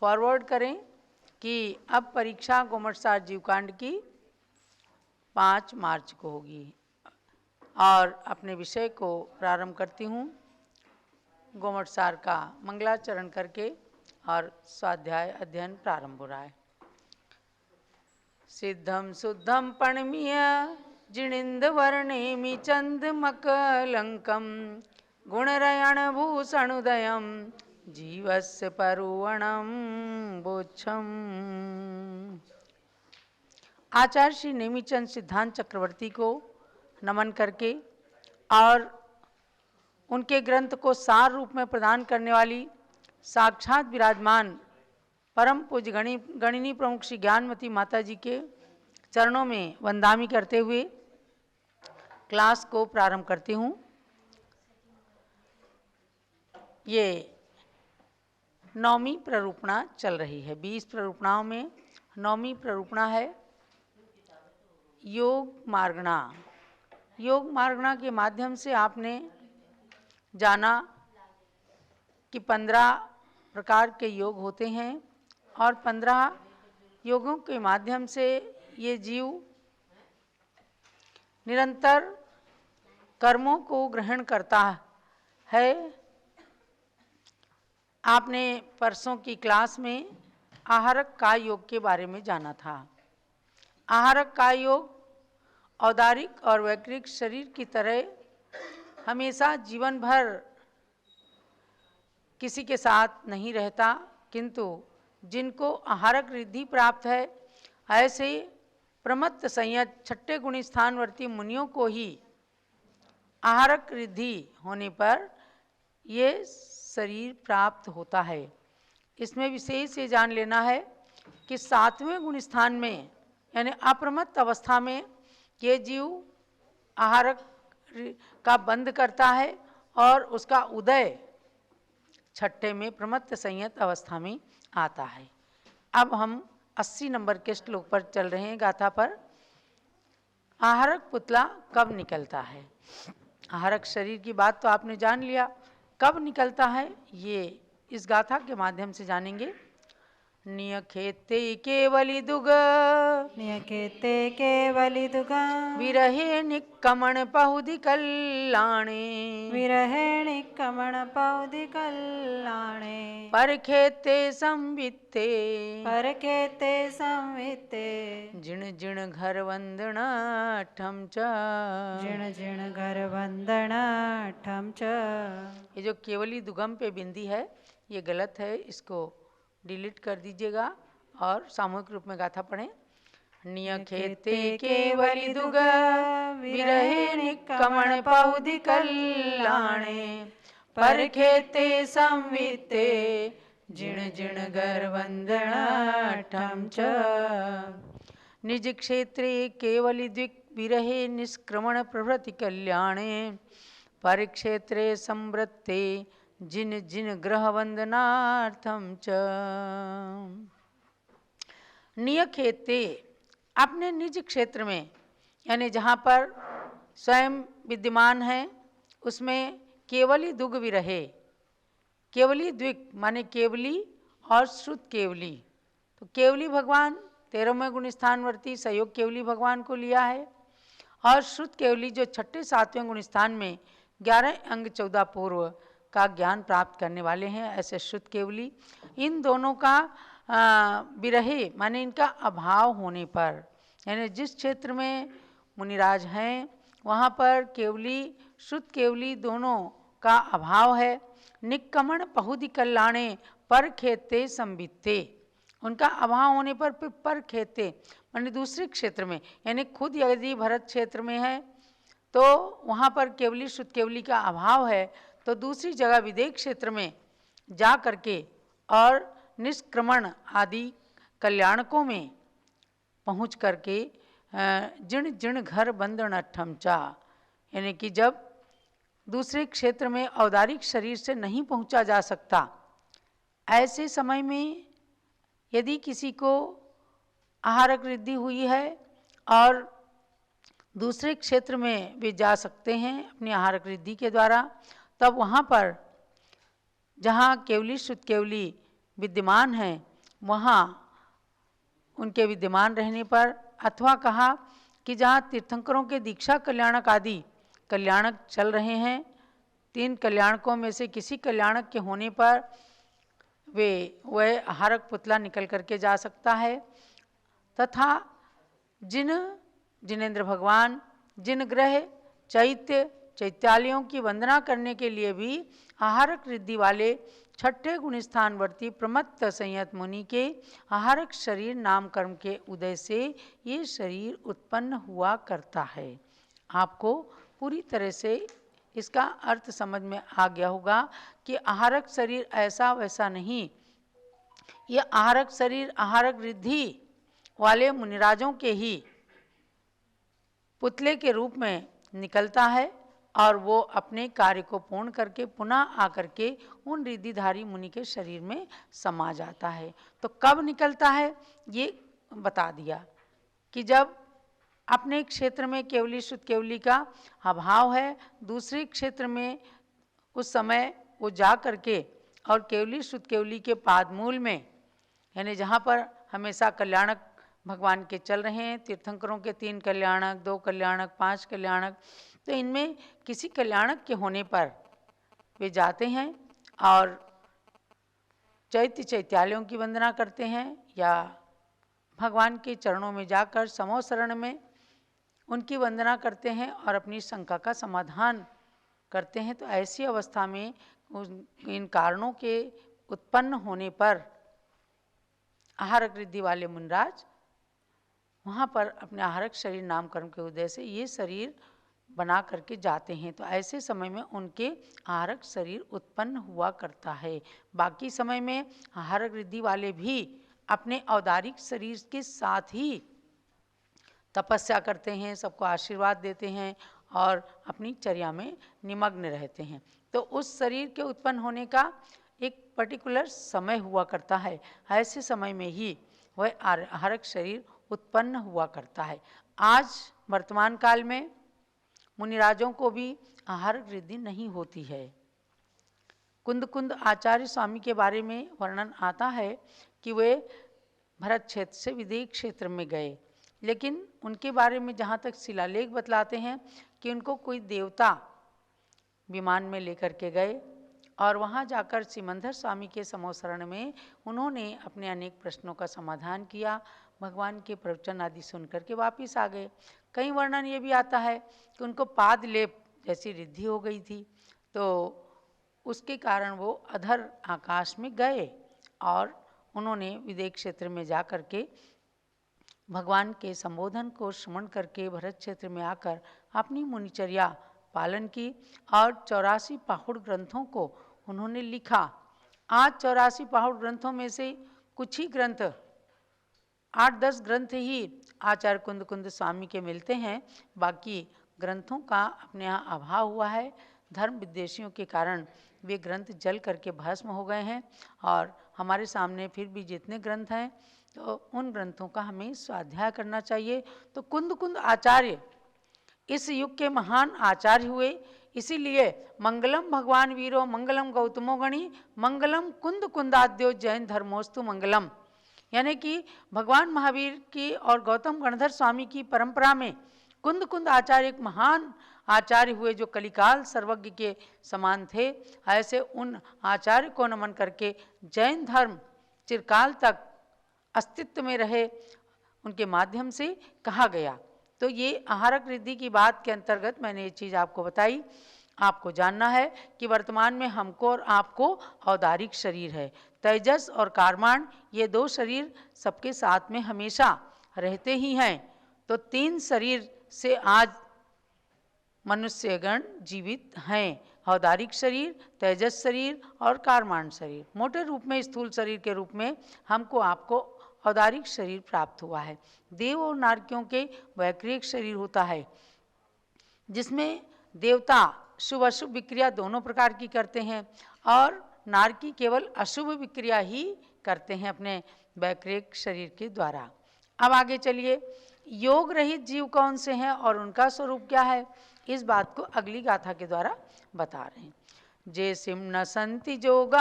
Forward करें कि अब परीक्षा गोमटसार जीवकांड की 5 मार्च को होगी और अपने विषय को प्रारंभ करती हूँ। गोमटसार का मंगलाचरण करके और स्वाध्याय अध्ययन प्रारंभ हो रहा है। सिद्धम शुद्धम पणमीय जिनिंद वर्णेमि चंदमकलंकम गुणरयण भूषणुदयम जीवस्य परुवणम बोच्छम। आचार्य श्री नेमिचंद सिद्धांत चक्रवर्ती को नमन करके और उनके ग्रंथ को सार रूप में प्रदान करने वाली साक्षात विराजमान परम पूज्य गणिनी प्रमुख श्री ज्ञानमती माता जी के चरणों में वंदामी करते हुए क्लास को प्रारंभ करती हूँ। ये 9वीं प्ररूपणा चल रही है। 20 प्ररूपणाओं में 9वीं प्ररूपणा है योग मार्गणा। योग मार्गणा के माध्यम से आपने जाना कि 15 प्रकार के योग होते हैं और 15 योगों के माध्यम से ये जीव निरंतर कर्मों को ग्रहण करता है। आपने परसों की क्लास में आहारक काय योग के बारे में जाना था। आहारक काय योग औदारिक और वैक्रिक शरीर की तरह हमेशा जीवन भर किसी के साथ नहीं रहता, किंतु जिनको आहारक रिद्धि प्राप्त है ऐसे प्रमत्त संयत छठे गुणी स्थानवर्ती मुनियों को ही आहारक रिद्धि होने पर ये शरीर प्राप्त होता है। इसमें विशेष ये जान लेना है कि 7वें गुण स्थान में यानी अप्रमत्त अवस्था में ये जीव आहारक का बंध करता है और उसका उदय छठे में प्रमत्त संयत अवस्था में आता है। अब हम 80 नंबर के श्लोक पर चल रहे हैं, गाथा पर। आहारक पुतला कब निकलता है? आहारक शरीर की बात तो आपने जान लिया, कब निकलता है ये इस गाथा के माध्यम से जानेंगे। नियखेते केवली दुग नियखेते केवली दुग विरहे निक्कमण पहुधि कल्याणे विरहे निक्कमण पहुधि कल्याणे परखेते संवित्ते परखेते संवित्ते जिण जिण घर वंदना ठम च जिण जिण घर वंदना ठम च। ये जो केवली दुगम पे बिंदी है ये गलत है, इसको डिलीट कर दीजिएगा और सामूहिक रूप में गाथा पढ़ें। नियखेते केवली दुग विरहे निक्कमण पहुधि कल्याणे परखेते संवित्ते जिण जिण घर वंदना ठम च। निज क्षेत्रे केवली द्विक विरहे निष्क्रमण प्रभृति कल्याणे परिक्षेत्रे संवृत्ते जिन जिन ग्रह वंदनार्थम च। नियखेते अपने निज क्षेत्र में यानी जहाँ पर स्वयं विद्यमान है उसमें केवली दुग विरहे। केवली द्विक माने केवली और श्रुत केवली। तो केवली भगवान 13वें गुण स्थानवर्ती सहयोग केवली भगवान को लिया है और श्रुत केवली जो छठे 7वें गुण स्थान में 11 अंग 14 पूर्व का ज्ञान प्राप्त करने वाले हैं, ऐसे श्रुत केवली। इन दोनों का विरहे माने इनका अभाव होने पर यानी जिस क्षेत्र में मुनिराज हैं वहाँ पर केवली श्रुत केवली दोनों का अभाव है। निक्कमण पहुधि कल्याणे पर खेते संबिते, उनका अभाव होने पर पर खेते माने दूसरे क्षेत्र में यानी खुद यदि भरत क्षेत्र में है तो वहाँ पर केवली श्रुत केवली का अभाव है, तो दूसरी जगह विदेह क्षेत्र में जा करके और निष्क्रमण आदि कल्याणकों में पहुँच करके जिण जिण घर बंधन अठमचा यानी कि जब दूसरे क्षेत्र में औदारिक शरीर से नहीं पहुँचा जा सकता ऐसे समय में यदि किसी को आहारक रिद्धि हुई है और दूसरे क्षेत्र में वे जा सकते हैं अपनी आहारक रिद्धि के द्वारा, तब वहाँ पर जहाँ केवली श्रुत केवली विद्यमान हैं वहाँ उनके विद्यमान रहने पर, अथवा कहा कि जहाँ तीर्थंकरों के दीक्षा कल्याणक आदि कल्याणक चल रहे हैं, 3 कल्याणकों में से किसी कल्याणक के होने पर वह आहारक पुतला निकल करके जा सकता है। तथा जिनेंद्र भगवान जिन ग्रह चैत्यालयों की वंदना करने के लिए भी आहारक रिद्धि वाले 6ठे गुण स्थानवर्ती प्रमत्त संयत मुनि के आहारक शरीर नाम कर्म के उदय से ये शरीर उत्पन्न हुआ करता है। आपको पूरी तरह से इसका अर्थ समझ में आ गया होगा कि आहारक शरीर ऐसा वैसा नहीं, ये आहारक शरीर आहारक रिद्धि वाले मुनिराजों के ही पुतले के रूप में निकलता है और वो अपने कार्य को पूर्ण करके पुनः आकर के उन रिद्धिधारी मुनि के शरीर में समा जाता है। तो कब निकलता है ये बता दिया कि जब अपने क्षेत्र में केवली शुद्ध केवली का अभाव है, दूसरे क्षेत्र में उस समय वो जा करके और केवली शुद्ध केवली के पादमूल में, यानी जहाँ पर हमेशा कल्याणक भगवान के चल रहे हैं, तीर्थंकरों के 3 कल्याणक, 2 कल्याणक, 5 कल्याणक, तो इनमें किसी कल्याणक के होने पर वे जाते हैं और चैत्यालयों की वंदना करते हैं या भगवान के चरणों में जाकर समो शरण में उनकी वंदना करते हैं और अपनी शंका का समाधान करते हैं। तो ऐसी अवस्था में इन कारणों के उत्पन्न होने पर आहारक रिद्धि वाले मुनिराज वहाँ पर अपने आहारक शरीर नाम कर्म के उदय से ये शरीर बना करके जाते हैं। तो ऐसे समय में उनके आहारक शरीर उत्पन्न हुआ करता है। बाकी समय में आहारक रिद्धि वाले भी अपने औदारिक शरीर के साथ ही तपस्या करते हैं, सबको आशीर्वाद देते हैं और अपनी चर्या में निमग्न रहते हैं। तो उस शरीर के उत्पन्न होने का एक पर्टिकुलर समय हुआ करता है, ऐसे समय में ही वह आहारक शरीर उत्पन्न हुआ करता है। आज वर्तमान काल में मुनिराजों को भी आहारक रिद्धि नहीं होती है। कुंद आचार्य स्वामी के बारे में वर्णन आता है कि वे भरत क्षेत्र से विदेह क्षेत्र में गए, लेकिन उनके बारे में जहाँ तक शिलालेख बतलाते हैं कि उनको कोई देवता विमान में लेकर के गए और वहाँ जाकर सिमंदर स्वामी के समोशरण में उन्होंने अपने अनेक प्रश्नों का समाधान किया, भगवान के प्रवचन आदि सुन करके वापिस आ गए। कई वर्णन ये भी आता है कि उनको पाद लेप जैसी रिद्धि हो गई थी, तो उसके कारण वो अधर आकाश में गए और उन्होंने विदेह क्षेत्र में जा कर के भगवान के संबोधन को श्रवण करके भरत क्षेत्र में आकर अपनी मुनिचर्या पालन की और 84 पाहुड़ ग्रंथों को उन्होंने लिखा। आज 84 पाहुड़ ग्रंथों में से कुछ ही ग्रंथ 8-10 ग्रंथ ही आचार्य कुंद स्वामी के मिलते हैं, बाकी ग्रंथों का अपने यहाँ अभाव हुआ है। धर्म विद्वेषियों के कारण वे ग्रंथ जल करके भस्म हो गए हैं और हमारे सामने फिर भी जितने ग्रंथ हैं तो उन ग्रंथों का हमें स्वाध्याय करना चाहिए। तो कुंद आचार्य इस युग के महान आचार्य हुए, इसीलिए मंगलम भगवान वीरो मंगलम गौतमो गणी मंगलम कुंदाद्यो जैन धर्मोस्तु मंगलम, यानी कि भगवान महावीर की और गौतम गणधर स्वामी की परंपरा में कुंद आचार्य एक महान आचार्य हुए जो कलिकाल सर्वज्ञ के समान थे। ऐसे उन आचार्य को नमन करके जैन धर्म चिरकाल तक अस्तित्व में रहे, उनके माध्यम से कहा गया। तो ये आहारक रिद्धि की बात के अंतर्गत मैंने ये चीज़ आपको बताई। आपको जानना है कि वर्तमान में हमको और आपको औदारिक शरीर है, तेजस और कारमाण ये 2 शरीर सबके साथ में हमेशा रहते ही हैं। तो 3 शरीर से आज मनुष्यगण जीवित हैं, औदारिक शरीर, तेजस शरीर और कारमाण शरीर। मोटे रूप में स्थूल शरीर के रूप में हमको आपको औदारिक शरीर प्राप्त हुआ है। देव और नारकियों के वैक्रिक शरीर होता है जिसमें देवता शुभ अशुभ विक्रिया दोनों प्रकार की करते हैं और नारकी केवल अशुभ विक्रिया ही करते हैं अपने वैक्रिक शरीर के द्वारा। अब आगे चलिए, योग रहित जीव कौन से हैं और उनका स्वरूप क्या है, इस बात को अगली गाथा के द्वारा बता रहे हैं। जे सिम्न संति जोगा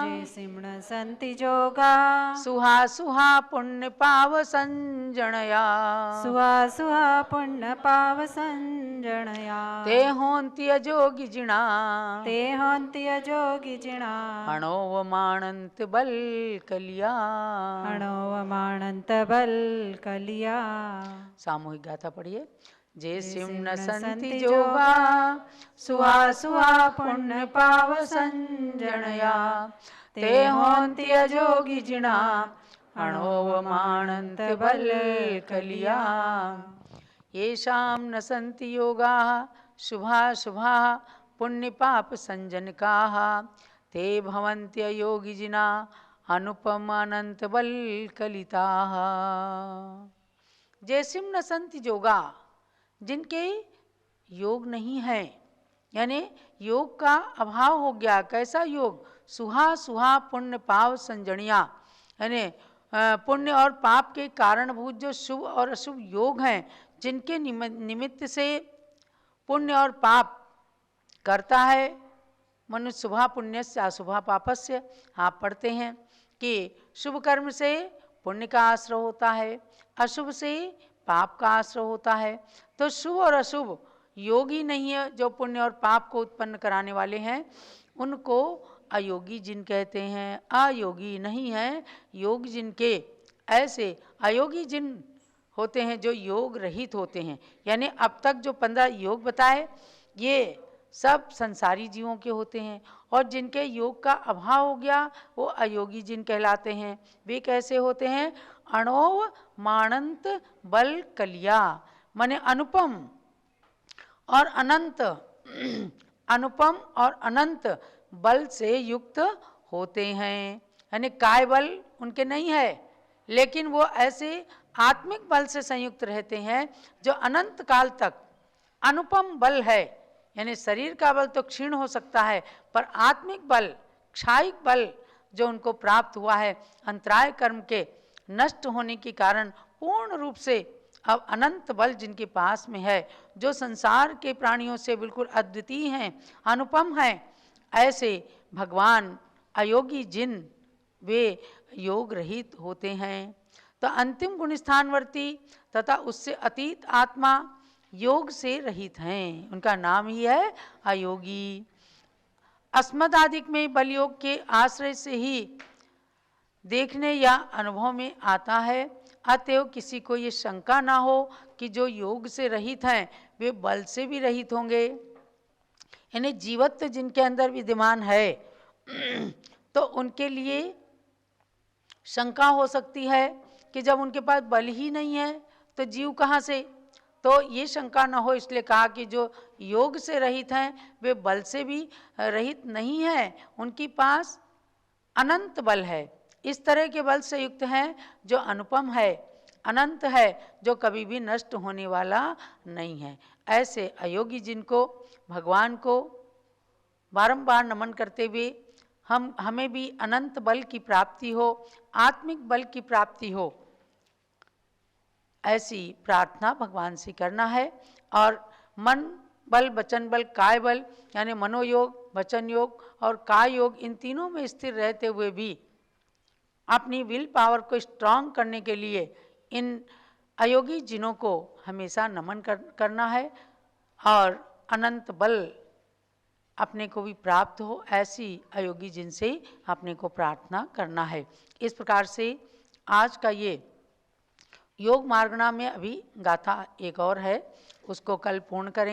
जे सिमण संति जोगा सुहा सुहा पुण्य पाव संजणया सुहा सुहा पुण्य पाव संजणया ते होंति अजोगी जिणा ते होंति अजोगी जिणा अणोव माणंत बल कलिया। अणोव माणंत बल कलिया। सामूहिक गाथा पढ़िए। जे सिम्न संति संति जोगा सुहा सुहा पुण्य पाव संजणया ते होंति अजोगी जिणा अणोव माणंत बल कलिया। येषां न सन्ति योगाः शुभाः शुभाः पुण्य पाप संजनकाः ते भवन्त्ययोगिजिना अनुपम अनंत बल कलिताः। जैसिम न संति योगा, जिनके योग नहीं है, यानी योग का अभाव हो गया। कैसा योग? सुहा सुहा पुण्य पाप संजनिया, यानी पुण्य और पाप के कारणभूत जो शुभ और अशुभ योग हैं, जिनके निमित्त से पुण्य और पाप करता है मनुष्य। शुभा पुण्यस्य अशुभा पापस्य, आप पढ़ते हैं कि शुभ कर्म से पुण्य का आश्रय होता है, अशुभ से पाप का आश्रय होता है। तो शुभ और अशुभ योग ही नहीं है जो पुण्य और पाप को उत्पन्न कराने वाले हैं, उनको अयोगी जिन कहते हैं। अयोगी नहीं है, योग जिनके, ऐसे अयोगी जिन होते हैं जो योग रहित होते हैं। यानी अब तक जो 15 योग बताए ये सब संसारी जीवों के होते हैं, और जिनके योग का अभाव हो गया वो अयोगी जिन कहलाते हैं। वे कैसे होते हैं? अणोव माणंत बल कलिया, माने अनुपम और अनंत, अनुपम और अनंत बल से युक्त होते हैं। यानी काय बल उनके नहीं है, लेकिन वो ऐसे आत्मिक बल से संयुक्त रहते हैं जो अनंत काल तक अनुपम बल है। यानी शरीर का बल तो क्षीण हो सकता है, पर आत्मिक बल, क्षायिक बल जो उनको प्राप्त हुआ है अंतराय कर्म के नष्ट होने के कारण, पूर्ण रूप से अब अनंत बल जिनके पास में है, जो संसार के प्राणियों से बिल्कुल अद्वितीय हैं, अनुपम हैं, ऐसे भगवान अयोगी जिन वे योग रहित होते हैं। तो अंतिम गुण स्थानवर्ती तथा उससे अतीत आत्मा योग से रहित हैं, उनका नाम ही है अयोगी। अस्मदादिक में बल योग के आश्रय से ही देखने या अनुभव में आता है। अतएव किसी को ये शंका ना हो कि जो योग से रहित हैं वे बल से भी रहित होंगे। यानी जीवत्व जिनके अंदर विद्यमान है तो उनके लिए शंका हो सकती है कि जब उनके पास बल ही नहीं है तो जीव कहाँ से? तो ये शंका न हो, इसलिए कहा कि जो योग से रहित हैं वे बल से भी रहित नहीं है, उनके पास अनंत बल है। इस तरह के बल से युक्त हैं जो अनुपम है, अनंत है, जो कभी भी नष्ट होने वाला नहीं है। ऐसे अयोगी जिनको भगवान को बारंबार नमन करते हुए हमें भी अनंत बल की प्राप्ति हो, आत्मिक बल की प्राप्ति हो, ऐसी प्रार्थना भगवान से करना है। और मन बल, वचन बल, काय बल, यानी मनोयोग, वचन योग और काय योग, इन तीनों में स्थिर रहते हुए भी अपनी विल पावर को स्ट्रांग करने के लिए इन अयोगी जिनों को हमेशा नमन करना है और अनंत बल अपने को भी प्राप्त हो, ऐसी अयोगी जिन से अपने को प्रार्थना करना है। इस प्रकार से आज का ये योग मार्गणा में अभी गाथा एक और है, उसको कल पूर्ण करेंगे।